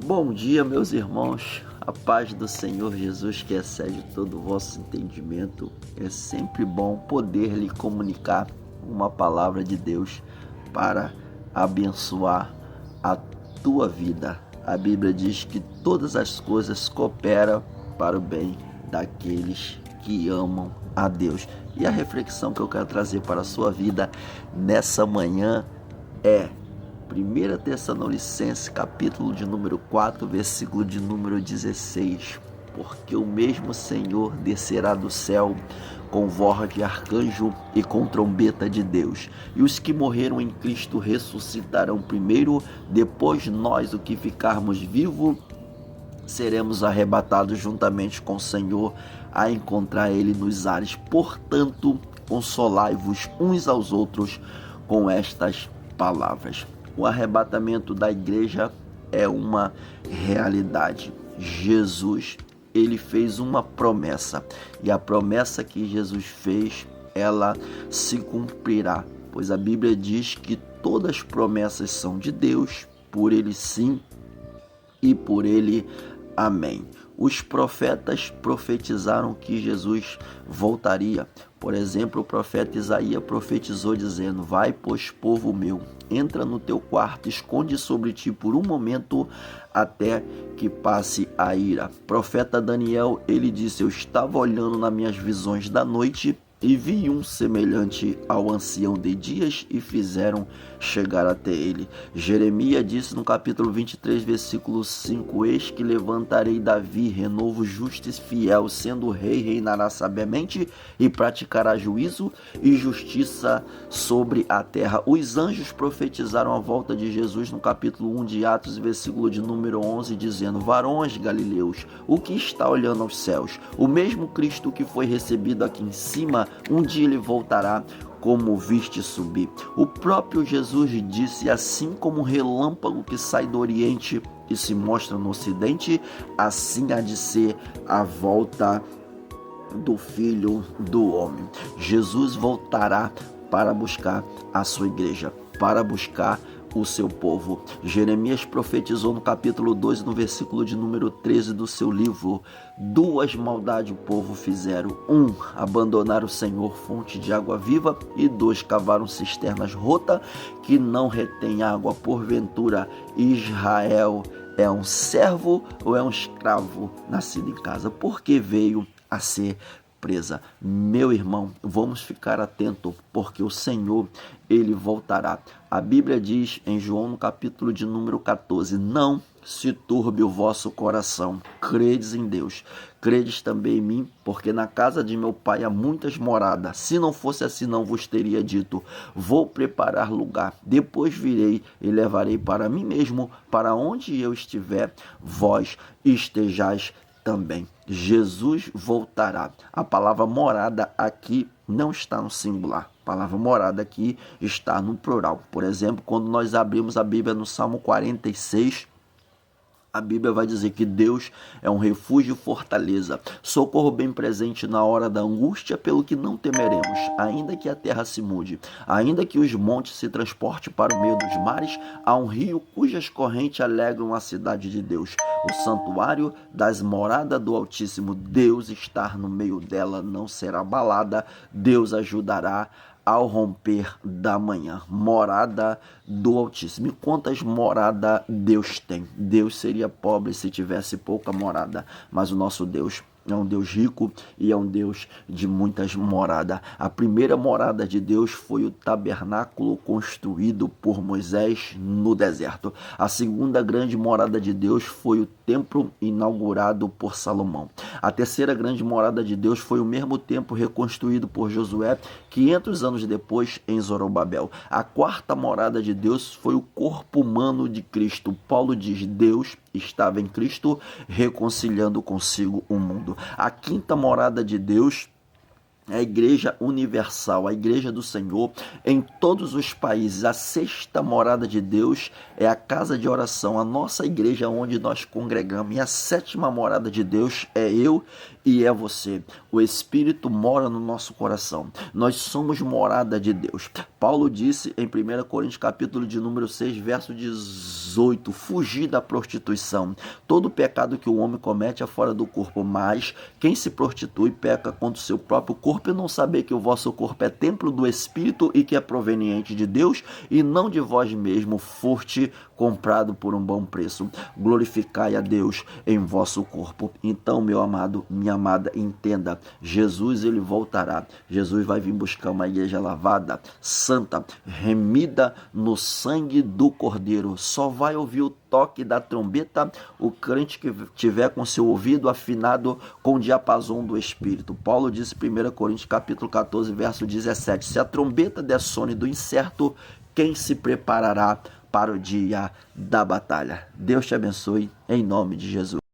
Bom dia, meus irmãos. A paz do Senhor Jesus, que excede todo o vosso entendimento. É sempre bom poder lhe comunicar uma palavra de Deus para abençoar a tua vida. A Bíblia diz que todas as coisas cooperam para o bem daqueles que amam a Deus. E a reflexão que eu quero trazer para a sua vida nessa manhã é 1 Tessalonicenses, capítulo de número 4, versículo de número 16. Porque o mesmo Senhor descerá do céu com voz de arcanjo e com trombeta de Deus. E os que morreram em Cristo ressuscitarão primeiro, depois nós, o que ficarmos vivos, seremos arrebatados juntamente com o Senhor a encontrar Ele nos ares. Portanto, consolai-vos uns aos outros com estas palavras. O arrebatamento da igreja é uma realidade. Jesus, ele fez uma promessa, e a promessa que Jesus fez, ela se cumprirá, pois a Bíblia diz que todas as promessas são de Deus, por ele sim e por ele amém. Os profetas profetizaram que Jesus voltaria. Por exemplo, o profeta Isaías profetizou dizendo: vai, pois, povo meu, entra no teu quarto, esconde sobre ti por um momento até que passe a ira. Profeta Daniel, ele disse: eu estava olhando nas minhas visões da noite e vi um semelhante ao ancião de dias e fizeram chegar até ele. Jeremias disse no capítulo 23, versículo 5: eis que levantarei Davi, renovo justo e fiel, sendo rei, reinará sabiamente e praticará juízo e justiça sobre a terra. Os anjos profetizaram a volta de Jesus no capítulo 1 de Atos, versículo de número 11, dizendo: varões galileus, o que está olhando aos céus? O mesmo Cristo que foi recebido aqui em cima, um dia ele voltará, como viste subir. O próprio Jesus disse: assim como um relâmpago que sai do oriente e se mostra no ocidente, assim há de ser a volta do Filho do Homem. Jesus voltará para buscar a sua igreja, para buscar o seu povo. Jeremias profetizou no capítulo 2, no versículo de número 13 do seu livro: duas maldades o povo fizeram: um, abandonar o Senhor, fonte de água viva, e dois, cavaram cisternas rotas que não retém água. Porventura Israel é um servo ou é um escravo nascido em casa? Porque veio a ser presa. Meu irmão, vamos ficar atento, porque o Senhor, ele voltará. A Bíblia diz em João, no capítulo de número 14: não se turbe o vosso coração, credes em Deus, credes também em mim, porque na casa de meu pai há muitas moradas. Se não fosse assim, não vos teria dito: vou preparar lugar, depois virei e levarei para mim mesmo, para onde eu estiver, vós estejais também. Jesus voltará. A palavra morada aqui não está no singular. A palavra morada aqui está no plural. Por exemplo, quando nós abrimos a Bíblia no Salmo 46, a Bíblia vai dizer que Deus é um refúgio e fortaleza, socorro bem presente na hora da angústia, pelo que não temeremos, ainda que a terra se mude, ainda que os montes se transportem para o meio dos mares, há um rio cujas correntes alegram a cidade de Deus, o santuário das moradas do Altíssimo. Deus estar no meio dela, não será abalada, Deus ajudará ao romper da manhã. Morada do Altíssimo. E quantas moradas Deus tem? Deus seria pobre se tivesse pouca morada, mas o nosso Deus é um Deus rico e é um Deus de muitas moradas. A primeira morada de Deus foi o tabernáculo construído por Moisés no deserto. A segunda grande morada de Deus foi o templo inaugurado por Salomão. A terceira grande morada de Deus foi o mesmo templo reconstruído por Josué 500 anos depois em Zorobabel. A quarta morada de Deus foi o corpo humano de Cristo. Paulo diz: Deus estava em Cristo reconciliando consigo o mundo. A quinta morada de Deus É a igreja universal, a igreja do Senhor em todos os países. A sexta morada de Deus é a casa de oração, a nossa igreja onde nós congregamos. E a sétima morada de Deus é eu e é você. O Espírito mora no nosso coração. Nós somos morada de Deus. Paulo disse em 1 Coríntios capítulo de número 6, verso 18, fugir da prostituição. Todo pecado que o homem comete é fora do corpo, mas quem se prostitui peca contra o seu próprio corpo e não saber que o vosso corpo é templo do Espírito e que é proveniente de Deus e não de vós mesmo, foste comprado por um bom preço. Glorificai a Deus em vosso corpo. Então, meu amado, minha amada, entenda, Jesus ele voltará. Jesus vai vir buscar uma igreja lavada, santa, remida no sangue do Cordeiro. Só vai ouvir o toque da trombeta o crente que tiver com seu ouvido afinado com o diapasão do Espírito. Paulo disse em 1 Coríntios capítulo 14, verso 17, se a trombeta der sono do incerto, quem se preparará para o dia da batalha? Deus te abençoe, em nome de Jesus.